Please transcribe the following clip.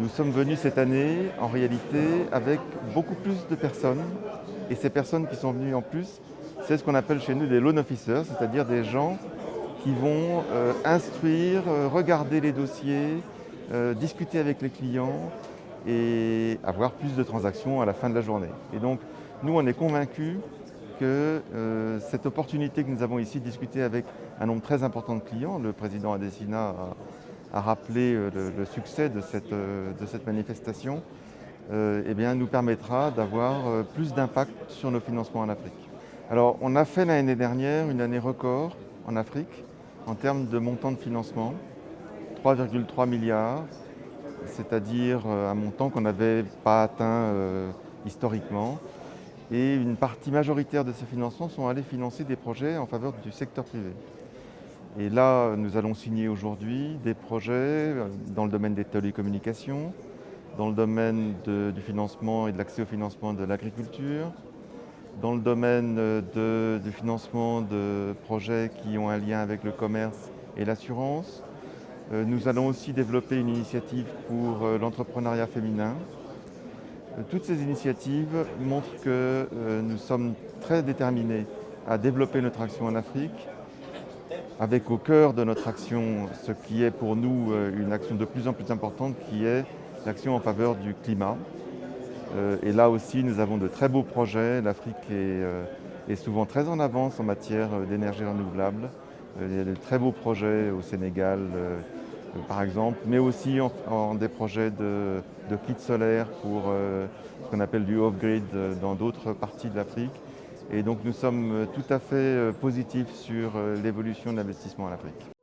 Nous sommes venus cette année, en réalité, avec beaucoup plus de personnes. Et ces personnes qui sont venues en plus, c'est ce qu'on appelle chez nous des loan officers, c'est-à-dire des gens qui vont instruire, regarder les dossiers, discuter avec les clients et avoir plus de transactions à la fin de la journée. Et donc, nous, on est convaincus que cette opportunité que nous avons ici de discuter avec un nombre très important de clients, le président Adesina a rappelé le succès de cette manifestation, eh bien, nous permettra d'avoir plus d'impact sur nos financements en Afrique. Alors, on a fait l'année dernière une année record en Afrique en termes de montant de financement, 3,3 milliards, c'est-à-dire un montant qu'on n'avait pas atteint historiquement. Et une partie majoritaire de ces financements sont allés financer des projets en faveur du secteur privé. Et là, nous allons signer aujourd'hui des projets dans le domaine des télécommunications, dans le domaine du financement et de l'accès au financement de l'agriculture, dans le domaine du financement de projets qui ont un lien avec le commerce et l'assurance. Nous allons aussi développer une initiative pour l'entrepreneuriat féminin. Toutes ces initiatives montrent que nous sommes très déterminés à développer notre action en Afrique, avec au cœur de notre action ce qui est pour nous une action de plus en plus importante, qui est l'action en faveur du climat. Et là aussi, nous avons de très beaux projets. L'Afrique est souvent très en avance en matière d'énergie renouvelable. Il y a de très beaux projets au Sénégal, par exemple, mais aussi en des projets de kits solaires pour ce qu'on appelle du off-grid dans d'autres parties de l'Afrique. Et donc nous sommes tout à fait positifs sur l'évolution de l'investissement en Afrique.